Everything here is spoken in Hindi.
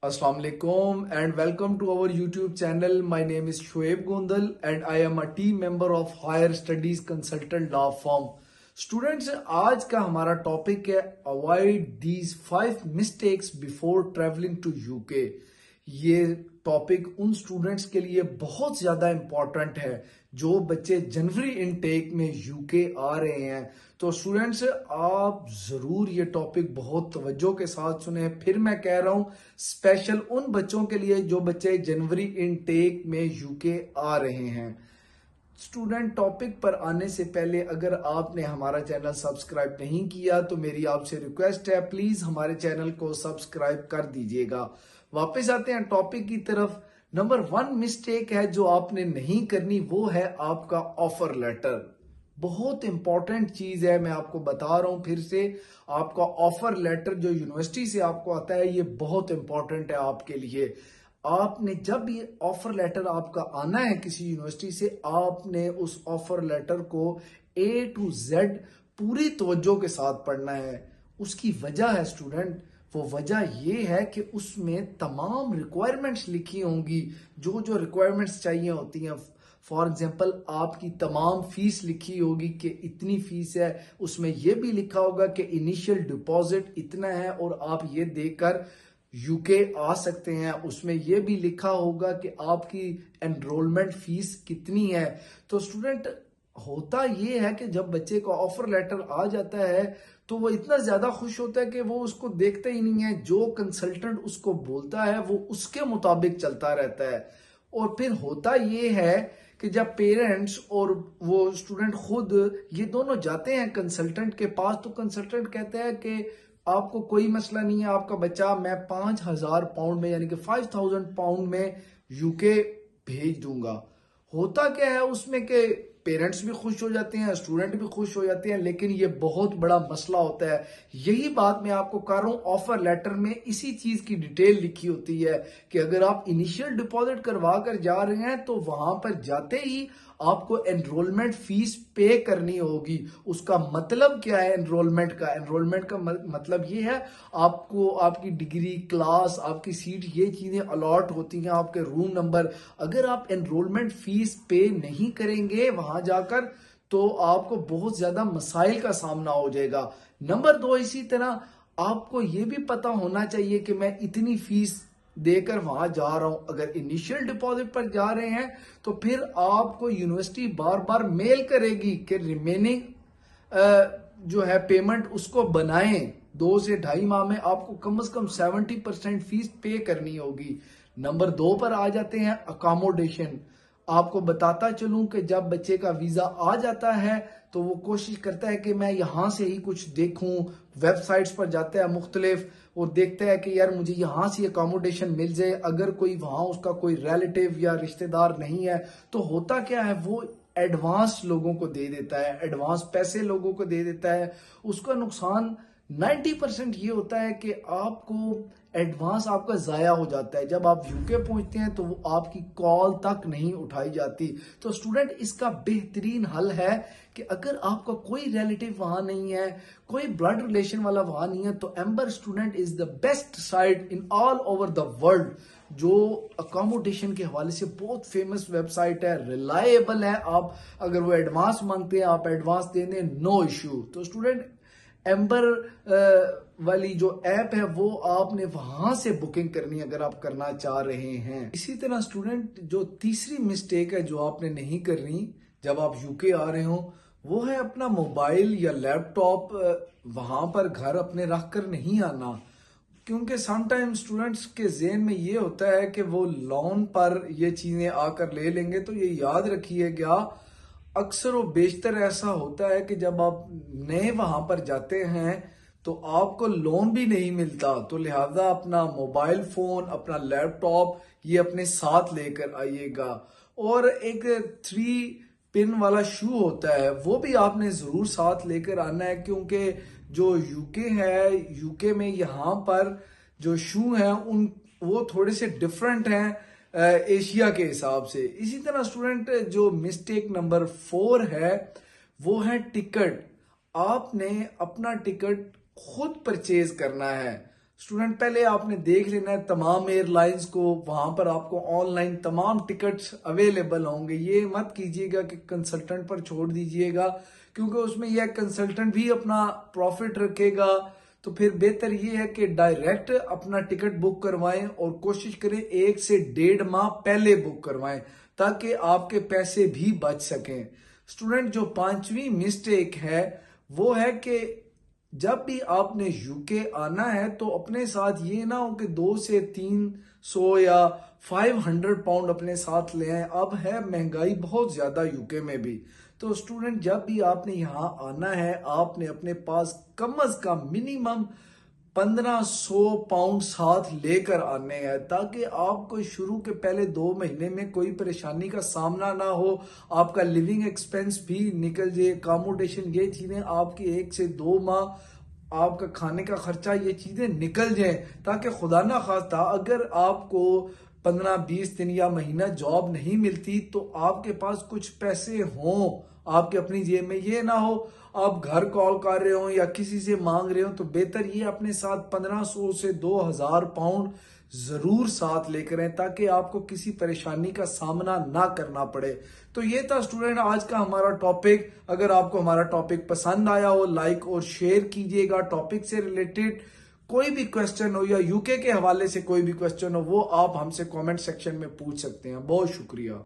Assalamu alaikum and welcome to our YouTube channel. My name is Shoaib Gondal and I am a team member of Higher Studies Consultant Law Firm. Students, आज का हमारा टॉपिक है avoid these 5 mistakes before travelling to UK. ये टॉपिक उन स्टूडेंट्स के लिए बहुत ज्यादा इंपॉर्टेंट है जो बच्चे जनवरी इनटेक में यूके आ रहे हैं। तो स्टूडेंट्स, आप जरूर ये टॉपिक बहुत तवज्जो के साथ सुने। फिर मैं कह रहा हूं स्पेशल उन बच्चों के लिए जो बच्चे जनवरी इनटेक में यूके आ रहे हैं। स्टूडेंट, टॉपिक पर आने से पहले अगर आपने हमारा चैनल सब्सक्राइब नहीं किया तो मेरी आपसे रिक्वेस्ट है, प्लीज हमारे चैनल को सब्सक्राइब कर दीजिएगा। वापस आते हैं टॉपिक की तरफ। नंबर 1 मिस्टेक है जो आपने नहीं करनी, वो है आपका ऑफर लेटर। बहुत इंपॉर्टेंट चीज है, मैं आपको बता रहा हूं फिर से। आपका ऑफर लेटर जो यूनिवर्सिटी से आपको आता है, ये बहुत इंपॉर्टेंट है आपके लिए। आपने जब ये ऑफर लेटर आपका आना है किसी यूनिवर्सिटी से, आपने उस ऑफर लेटर को A to Z पूरी तवज्जो के साथ पढ़ना है। उसकी वजह है स्टूडेंट, वो वजह ये है कि उसमें तमाम रिक्वायरमेंट्स लिखी होंगी, जो जो रिक्वायरमेंट्स चाहिए होती हैं। फॉर एग्जाम्पल, आपकी तमाम फीस लिखी होगी कि इतनी फीस है। उसमें यह भी लिखा होगा कि इनिशियल डिपॉजिट इतना है और आप ये देकर यूके आ सकते हैं। उसमें यह भी लिखा होगा कि आपकी एनरोलमेंट फीस कितनी है। तो स्टूडेंट, होता यह है कि जब बच्चे का ऑफर लेटर आ जाता है तो वो इतना ज्यादा खुश होता है कि वो उसको देखता ही नहीं है। जो कंसल्टेंट उसको बोलता है वो उसके मुताबिक चलता रहता है। और फिर होता यह है कि जब पेरेंट्स और वो स्टूडेंट खुद ये दोनों जाते हैं कंसल्टेंट के पास, तो कंसल्टेंट कहता है कि आपको कोई मसला नहीं है, आपका बच्चा मैं 5,000 पाउंड में यानी कि 5,000 पाउंड में यूके भेज दूंगा। होता क्या है उसमें कि पेरेंट्स भी खुश हो जाते हैं, स्टूडेंट भी खुश हो जाते हैं, लेकिन ये बहुत बड़ा मसला होता है। यही बात मैं आपको कह रहा हूं, ऑफर लेटर में इसी चीज की डिटेल लिखी होती है कि अगर आप इनिशियल डिपॉजिट करवा कर जा रहे हैं तो वहां पर जाते ही आपको एनरोलमेंट फीस पे करनी होगी। उसका मतलब क्या है एनरोलमेंट का? एनरोलमेंट का मतलब ये है आपको आपकी डिग्री, क्लास, आपकी सीट, ये चीजें अलॉट होती हैं, आपके रूम नंबर। अगर आप एनरोलमेंट फीस पे नहीं करेंगे वहां जाकर तो आपको बहुत ज्यादा मसाइल का सामना हो जाएगा। नंबर 2, इसी तरह आपको ये भी पता होना चाहिए कि मैं इतनी फीस देकर वहां जा रहा हूं। अगर इनिशियल डिपॉजिट पर जा रहे हैं तो फिर आपको यूनिवर्सिटी बार बार मेल करेगी कि रिमेनिंग जो है पेमेंट उसको बनाएं। 2 से 2.5 माह में आपको कम से कम 70% फीस पे करनी होगी। नंबर 2 पर आ जाते हैं अकोमोडेशन। आपको बताता चलूं कि जब बच्चे का वीजा आ जाता है तो वो कोशिश करता है कि मैं यहां से ही कुछ देखूं। वेबसाइट्स पर जाता है मुख्तलिफ और देखता है कि यार मुझे यहां से अकोमोडेशन मिल जाए। अगर कोई वहां उसका कोई रिलेटिव या रिश्तेदार नहीं है तो होता क्या है, वो एडवांस लोगों को दे देता है, एडवांस पैसे लोगों को दे देता है। उसका नुकसान 90% ये होता है कि आपको एडवांस आपका जाया हो जाता है। जब आप यूके पहुंचते हैं तो वो आपकी कॉल तक नहीं उठाई जाती। तो स्टूडेंट, इसका बेहतरीन हल है कि अगर आपका कोई रिलेटिव वहां नहीं है, कोई ब्लड रिलेशन वाला वहां नहीं है, तो amber student is the best site in all over the world, जो अकोमोडेशन के हवाले से बहुत फेमस वेबसाइट है, रिलायबल है। आप अगर वो एडवांस मांगते हैं आप एडवांस दे दें, नो इश्यू। तो स्टूडेंट, एम्बर वाली जो ऐप है वो आपने वहां से बुकिंग करनी है अगर आप करना चाह रहे हैं। इसी तरह स्टूडेंट, जो तीसरी मिस्टेक है जो आपने नहीं करनी जब आप यूके आ रहे हो, वो है अपना मोबाइल या लैपटॉप वहां पर घर अपने रख कर नहीं आना। क्योंकि समटाइम स्टूडेंट्स के ज़हन में ये होता है कि वो लोन पर ये चीजें आकर ले लेंगे। तो ये याद रखिएगा, अक्सर व बेशतर ऐसा होता है कि जब आप नए वहां पर जाते हैं तो आपको लोन भी नहीं मिलता। तो लिहाजा अपना मोबाइल फोन, अपना लैपटॉप ये अपने साथ लेकर आइएगा। और एक 3 पिन वाला शू होता है वो भी आपने जरूर साथ लेकर आना है, क्योंकि जो यूके है, यूके में यहाँ पर जो शू हैं उन वो थोड़े से डिफरेंट हैं एशिया के हिसाब से। इसी तरह स्टूडेंट, जो मिस्टेक नंबर 4 है वो है टिकट। आपने अपना टिकट खुद परचेज करना है। स्टूडेंट पहले आपने देख लेना है तमाम एयरलाइंस को, वहां पर आपको ऑनलाइन तमाम टिकट्स अवेलेबल होंगे। ये मत कीजिएगा कि कंसल्टेंट पर छोड़ दीजिएगा, क्योंकि उसमें यह कंसल्टेंट भी अपना प्रॉफिट रखेगा। तो फिर बेहतर ये है कि डायरेक्ट अपना टिकट बुक करवाएं और कोशिश करें 1 से 1.5 माह पहले बुक करवाएं, ताकि आपके पैसे भी बच सकें। स्टूडेंट जो पांचवी मिस्टेक है वो है कि जब भी आपने यूके आना है तो अपने साथ ये ना हो कि 200 से 300 या 500 पाउंड अपने साथ ले आए। अब है महंगाई बहुत ज्यादा यूके में भी। तो स्टूडेंट जब भी आपने यहाँ आना है, आपने अपने पास कम अज कम मिनिमम 1500 पाउंड साथ लेकर आने हैं, ताकि आपको शुरू के पहले 2 महीने में कोई परेशानी का सामना ना हो, आपका लिविंग एक्सपेंस भी निकल जाए, अकोमोडेशन, ये चीजें आपकी 1 से 2 माह आपका खाने का खर्चा, ये चीजें निकल जाएं, ताकि खुदा ना खास्ता अगर आपको 15-20 दिन या महीना जॉब नहीं मिलती तो आपके पास कुछ पैसे हों आपके अपनी जेब में। ये ना हो आप घर कॉल कर रहे हो या किसी से मांग रहे हो। तो बेहतर ये अपने साथ 1500 से 2000 पाउंड जरूर साथ लेकर आए, ताकि आपको किसी परेशानी का सामना ना करना पड़े। तो ये था स्टूडेंट आज का हमारा टॉपिक। अगर आपको हमारा टॉपिक पसंद आया हो, लाइक और शेयर कीजिएगा। टॉपिक से रिलेटेड कोई भी क्वेश्चन हो या यूके के हवाले से कोई भी क्वेश्चन हो, वो आप हमसे कमेंट सेक्शन में पूछ सकते हैं। बहुत शुक्रिया।